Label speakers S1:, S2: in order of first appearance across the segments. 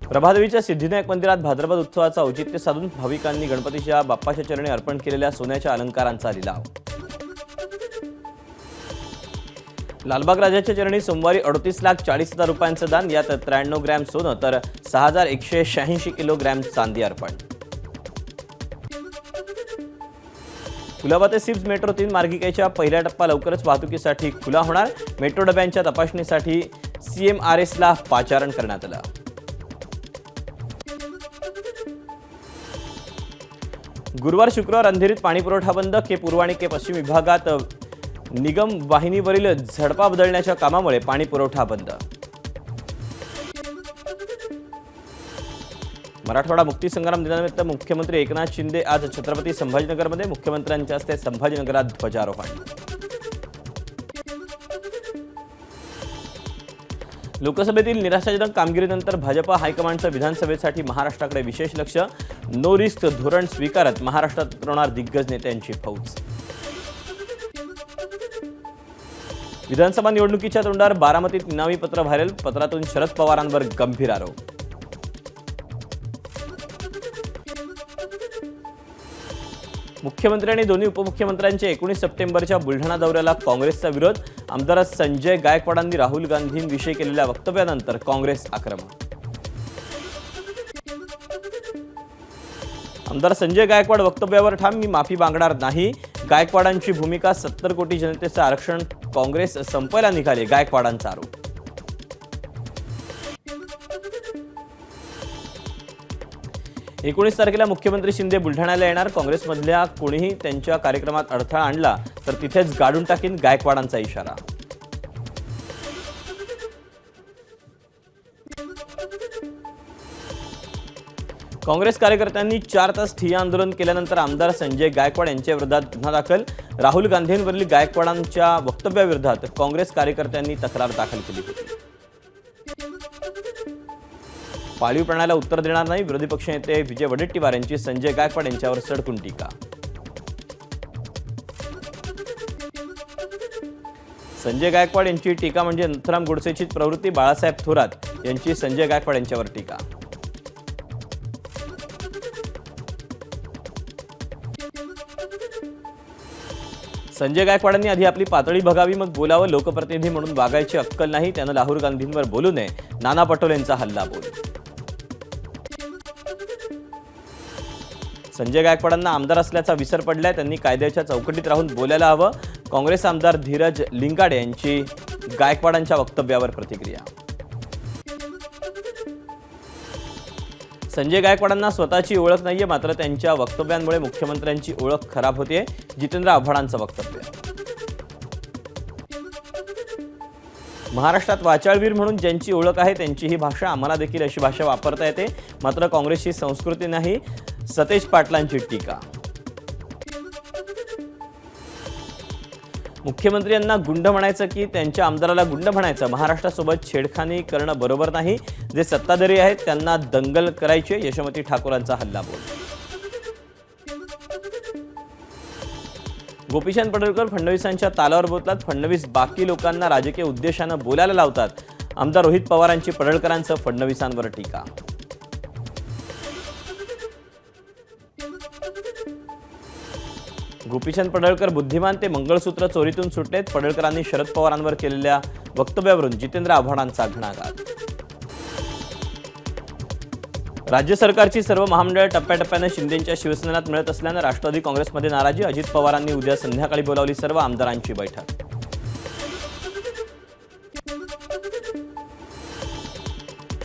S1: प्रभादेवीच्या सिद्धिविनायक मंदिरात भाद्रपद उत्सवाचा औचित्य साधून भाविकांनी गणपतीच्या बाप्पाच्या चरणी अर्पण केलेल्या सोन्याच्या अलंकारांचा लिलाव। लालबाग राजाच्या चरणी सोमवारी 38,40,000 रुपयांचं दान, यात 93 ग्रॅम सोनं तर 6,186 किलोग्रॅम चांदी अर्पण। कुलाबा ते सिप्स मेट्रो 3 मार्गिकेच्या पहिला टप्पा लवकरच वाहतुकीसाठी खुला होणार। मेट्रो डब्यांच्या तपासणीसाठी CMRSला पाचारण करण्यात आलं। गुरुवार शुक्रवार अंधेरीत पाणीपुरवठा बंद। के पूर्व आणि के पश्चिम विभागात निगम वाहिनीवरील झडपा बदलण्याच्या कामामुळे पाणीपुरवठा बंद। मराठवाडा मुक्तीसंग्राम दिनानिमित्त मुख्यमंत्री एकनाथ शिंदे आज छत्रपती संभाजीनगरमध्ये। मुख्यमंत्र्यांच्या हस्ते संभाजीनगरात ध्वजारोहण। लोकसभेतील निराशाजनक कामगिरीनंतर भाजपा हायकमांडचं विधानसभेसाठी महाराष्ट्राकडे विशेष लक्ष। नो रिस्क धोरण स्वीकारत महाराष्ट्रात उतरवणार दिग्गज नेत्यांची फौज। विधानसभा निवडणुकीच्या तोंडावर बारामतीत निनावी पत्र व्हायरल। पत्रातून शरद पवारांवर गंभीर आरोप। मुख्यमंत्री आणि दोन्ही उपमुख्यमंत्र्यांच्या 19 सप्टेंबरच्या बुलढाणा दौऱ्याला काँग्रेसचा विरोध। आमदार संजय गायकवाडांनी राहुल गांधींविषयी केलेल्या वक्तव्यानंतर काँग्रेस आक्रमक। आमदार संजय गायकवाड वक्तव्यावर ठाम, मी माफी मागणार नाही। गायकवाडांची भूमिका 70 कोटी जनतेचं आरक्षण काँग्रेस संपवायला निघाले, गायकवाडांचा आरोप। 19 तारखेला मुख्यमंत्री शिंदे बुलढाण्याला येणार। काँग्रेसमधल्या कोणीही त्यांच्या कार्यक्रमात अडथळा आणला तर तिथेच गाडून टाकीन, गायकवाडांचा इशारा। काँग्रेस कार्यकर्त्यांनी 4 तास ठिय्या आंदोलन केल्यानंतर आमदार संजय गायकवाड यांच्या विरोधात गुन्हा दाखल। राहुल गांधींवरील गायकवाडांच्या वक्तव्याविरोधात काँग्रेस कार्यकर्त्यांनी तक्रार दाखल केली होती। पाळीव प्राण्याला उत्तर देणार नाही, विरोधी पक्षनेते विजय वडेट्टीवार यांची संजय गायकवाड यांच्यावर सडकून टीका। संजय गायकवाड यांची टीका म्हणजे नथुराम गोडसेची प्रवृत्ती। बाळासाहेब थोरात यांची संजय गायकवाड यांच्यावर टीका। संजय गायकवाडांनी आधी आपली पातळी बघावी मग बोलावं। लोकप्रतिनिधी म्हणून वागायची अक्कल नाही, त्यानं राहुल गांधींवर बोलू नये। नाना पटोलेंचा हल्ला बोल। संजय गायकवाडांना आमदार असल्याचा विसर पडलाय, त्यांनी कायद्याच्या चौकटीत राहून बोलायला हवं। काँग्रेस आमदार धीरज लिंगाडे यांची गायकवाडांच्या वक्तव्यावर प्रतिक्रिया। संजय गायकवाडांना स्वतःची ओळख नाहीये, मात्र त्यांच्या वक्तव्यांमुळे मुख्यमंत्र्यांची ओळख खराब होते। जितेंद्र आव्हाडांचं वक्तव्य। महाराष्ट्रात वाचाळवीर म्हणून ज्यांची ओळख आहे त्यांची ही भाषा, आम्हाला देखील अशी भाषा वापरता येते, मात्र काँग्रेसची संस्कृती नाही, सतेज पाटलांची टीका। मुख्यमंत्री यांना गुंड म्हणायचं की त्यांच्या आमदाराला गुंड म्हणायचं? महाराष्ट्रासोबत छेडखानी करणं बरोबर नाही। जे सत्ताधारी आहेत त्यांना दंगल करायचे, यशोमती ठाकूरांचा हल्ला बोल। गोपीचंद पडळकर फडणवीसांच्या तालावर बोलतात। फडणवीस बाकी लोकांना राजकीय उद्देशानं बोलायला लावतात। आमदार रोहित पवारांची पडळकरांचं फडणवीसांवर टीका। गोपीचंद पडळकर बुद्धिमान, ते मंगळसूत्र चोरीतून सुटलेत। पडळकरांनी शरद पवारांवर केलेल्या वक्तव्यावरून जितेंद्र आव्हाडांचा घणाघात। राज्य सरकारची सर्व महामंडळं टप्प्याटप्प्याने शिंदेंच्या शिवसेनेला मिळत असल्यानं राष्ट्रवादी काँग्रेसमध्ये नाराजी। अजित पवारांनी उद्या संध्याकाळी बोलावली सर्व आमदारांची बैठक।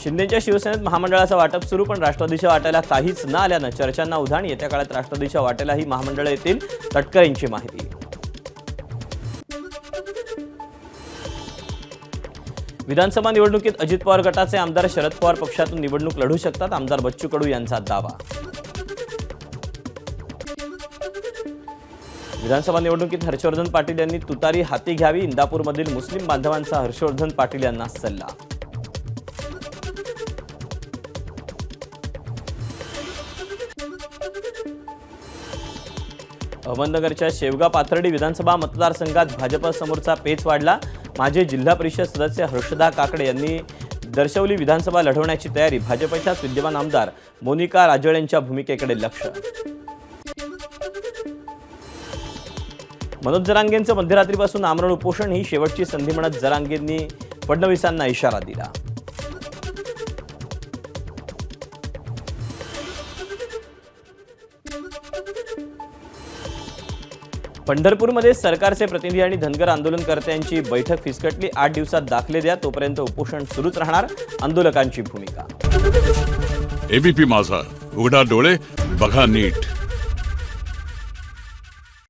S1: शिंदेंच्या शिवसेनेत महामंडळाचं वाटप सुरू, पण राष्ट्रवादीच्या वाट्याला काहीच न आल्यानं चर्चांना उधाण। येत्या काळात राष्ट्रवादीच्या वाट्यालाही महामंडळं येतील, तटकरे यांची माहिती। विधानसभा निवडणुकीत अजित पवार गटाचे आमदार शरद पवार पक्षातून निवडणूक लढू शकतात, आमदार बच्चू कडू यांचा दावा। विधानसभा निवडणुकीत हर्षवर्धन पाटील यांनी तुतारी हाती घ्यावी, इंदापूरमधील मुस्लिम बांधवांचा हर्षवर्धन पाटील यांना सल्ला। अहमदनगरच्या शेवगा पाथर्डी विधानसभा मतदारसंघात भाजप समोरचा पेच वाढला। माजी जिल्हा परिषद सदस्य हर्षदा काकडे यांनी दर्शवली विधानसभा लढवण्याची तयारी, भाजपच्याच विद्यमान आमदार मोनिका राजळेंच्या भूमिकेकडे लक्ष. मनोज जरांगेंचं मध्यरात्रीपासून आमरण उपोषण, ही शेवटची संधी म्हणत जरांगेंनी फडणवीसांना इशारा दिला. पंढरपूरमध्ये सरकारचे प्रतिनिधी आणि धनगर आंदोलनकर्त्यांची बैठक फिसकटली. 8 दिवसात दाखले द्या, तोपर्यंत उपोषण सुरूच राहणार, आंदोलकांची भूमिका.
S2: एबीपी माझा, उघडा डोळे बघा नीट.